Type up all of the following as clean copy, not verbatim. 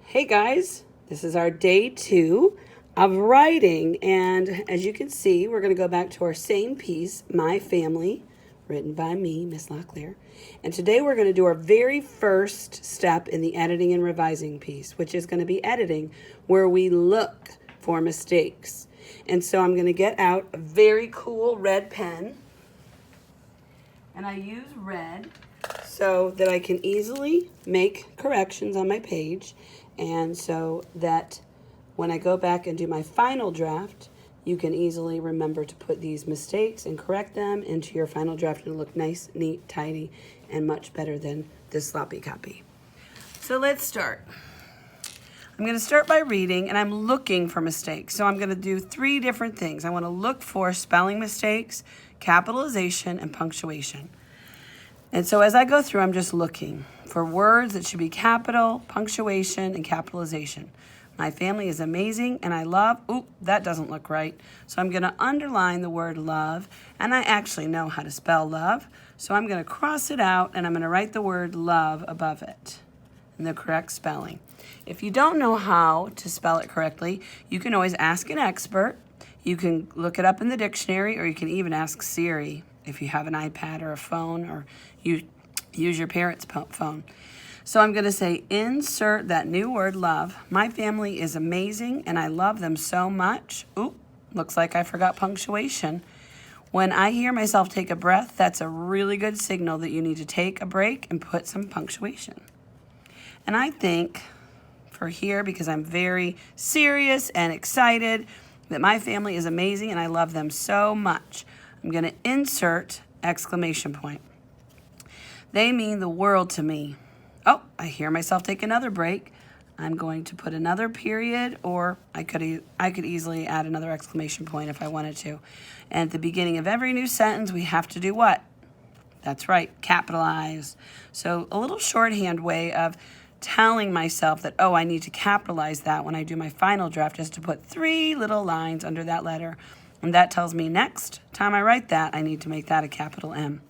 Hey guys, this is our day 2 of writing, and as you can see, we're going to go back to our same piece, My Family, written by me, Miss Locklear. And today we're going to do our very first step in the editing and revising piece, which is going to be editing, where we look for mistakes. And so I'm going to get out a very cool red pen, and I use red so that I can easily make corrections on my page, and so that when I go back and do my final draft, you can easily remember to put these mistakes and correct them into your final draft and look nice, neat, tidy, and much better than this sloppy copy. So let's start. I'm going to start by reading, and I'm looking for mistakes. So I'm going to do 3 different things. I want to look for spelling mistakes, capitalization, and punctuation. And so as I go through, I'm just looking for words that should be capital, punctuation, and capitalization. My family is amazing, and I love, that doesn't look right. So I'm going to underline the word love, and I actually know how to spell love. So I'm going to cross it out, and I'm going to write the word love above it in the correct spelling. If you don't know how to spell it correctly, you can always ask an expert. You can look it up in the dictionary, or you can even ask Siri if you have an iPad or a phone, or you use your parents' phone. So I'm going to say, insert that new word, love. My family is amazing, and I love them so much. Looks like I forgot punctuation. When I hear myself take a breath, that's a really good signal that you need to take a break and put some punctuation. And I think for here, because I'm very serious and excited that my family is amazing and I love them so much, I'm going to insert exclamation point. They mean the world to me. I hear myself take another break. I'm going to put another period, or I could easily add another exclamation point if I wanted to. And at the beginning of every new sentence, we have to do what? That's right, capitalize. So a little shorthand way of telling myself that, I need to capitalize that when I do my final draft is to put 3 little lines under that letter. And that tells me next time I write that, I need to make that a capital M.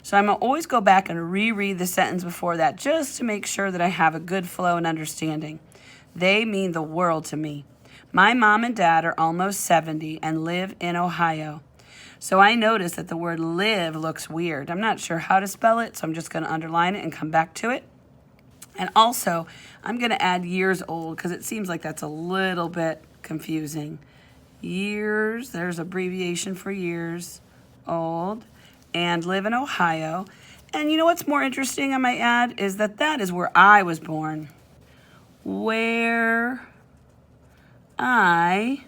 So I'm going to always go back and reread the sentence before that just to make sure that I have a good flow and understanding. They mean the world to me. My mom and dad are almost 70 and live in Ohio. So I notice that the word live looks weird. I'm not sure how to spell it, so I'm just going to underline it and come back to it. And also, I'm going to add years old because it seems like that's a little bit confusing. Years, there's abbreviation for years old, and live in Ohio. And you know what's more interesting, I might add, is that is where I was born. Where I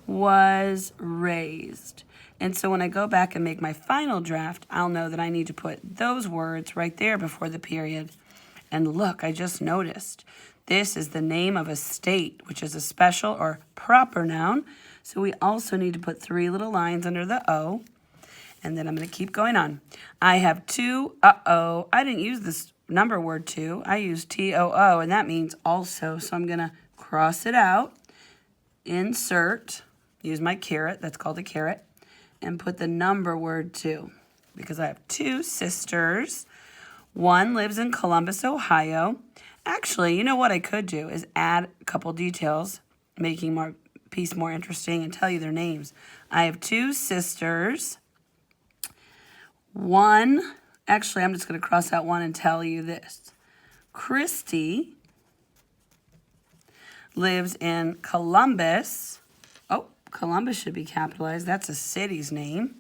was raised. And so when I go back and make my final draft, I'll know that I need to put those words right there before the period. And look, I just noticed. This is the name of a state, which is a special or proper noun. So we also need to put 3 little lines under the O. And then I'm going to keep going on. I have 2, I didn't use this number word 2. I used TOO, and that means also. So I'm going to cross it out, insert, use my caret, that's called a caret, and put the number word 2. Because I have 2 sisters. One lives in Columbus, Ohio. Actually, you know what I could do is add a couple details, making my piece more interesting, and tell you their names. I have 2 sisters. I'm just going to cross out 1 and tell you this. Christy lives in Columbus. Columbus should be capitalized. That's a city's name.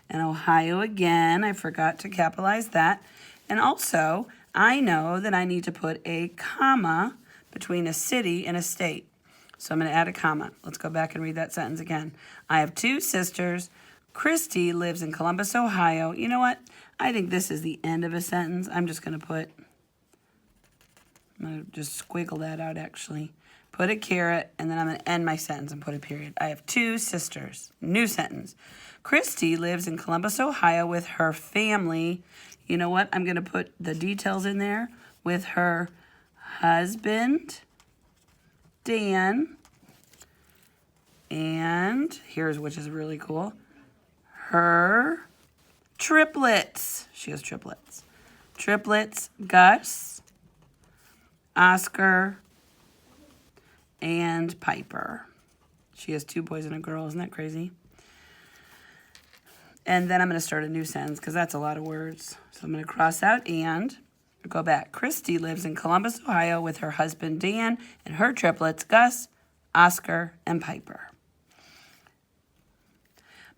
And Ohio again, I forgot to capitalize that. And also, I know that I need to put a comma between a city and a state. So I'm going to add a comma. Let's go back and read that sentence again. I have 2 sisters. Christy lives in Columbus, Ohio. You know what? I think this is the end of a sentence. I'm going to just squiggle that out actually. Put a caret, and then I'm going to end my sentence and put a period. I have 2 sisters. New sentence. Christy lives in Columbus, Ohio with her family. You know what? I'm going to put the details in there with her husband, Dan, and which is really cool, her triplets. She has triplets. Triplets, Gus, Oscar, and Piper. She has 2 boys and a girl. Isn't that crazy? And then I'm going to start a new sentence because that's a lot of words. So I'm going to cross out and go back. Christy lives in Columbus, Ohio with her husband Dan and her triplets Gus, Oscar, and Piper.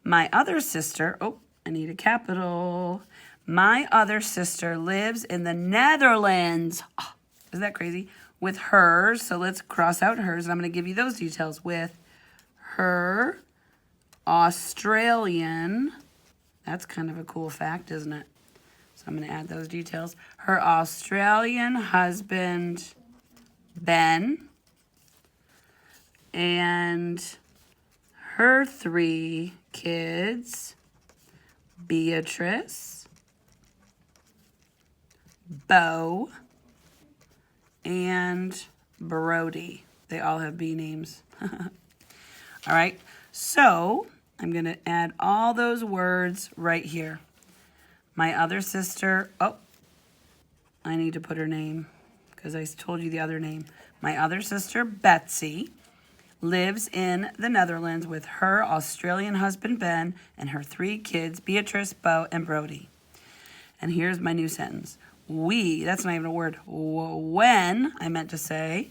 My other sister, oh, I need a capital. My other sister lives in the Netherlands. Oh, isn't that crazy? With hers, so let's cross out hers, and I'm going to give you those details. With her Australian, that's kind of a cool fact, isn't it? So I'm going to add those details. Her Australian husband, Ben, and her 3 kids, Beatrice, Bo, and Brody. They all have B names. All right, so I'm going to add all those words right here. My other sister, oh, I need to put her name because I told you the other name. My other sister, Betsy, lives in the Netherlands with her Australian husband, Ben, and her 3 kids, Beatrice, Bo, and Brody. And here's my new sentence. We, that's not even a word. When, I meant to say,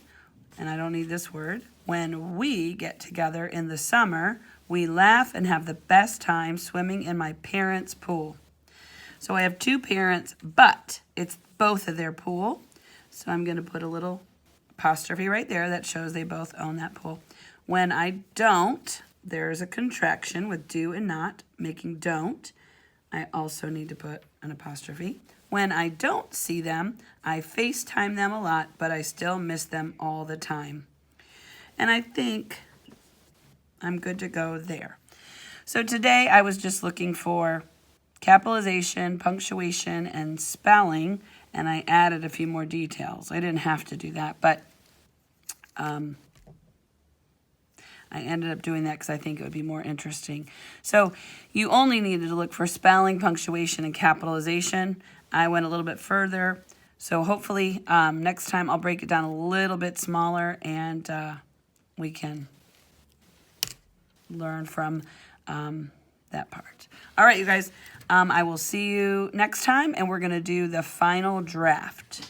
and I don't need this word, when we get together in the summer, we laugh and have the best time swimming in my parents' pool. So I have 2 parents, but it's both of their pool. So I'm going to put a little apostrophe right there that shows they both own that pool. When I don't, there's a contraction with do and not, making don't. I also need to put an apostrophe. When I don't see them, I FaceTime them a lot, but I still miss them all the time. And I think I'm good to go there. So today I was just looking for capitalization, punctuation, and spelling, and I added a few more details. I didn't have to do that, but I ended up doing that because I think it would be more interesting. So you only needed to look for spelling, punctuation, and capitalization. I went a little bit further. So hopefully next time I'll break it down a little bit smaller and we can learn from that part. All right, you guys, I will see you next time, and we're going to do the final draft.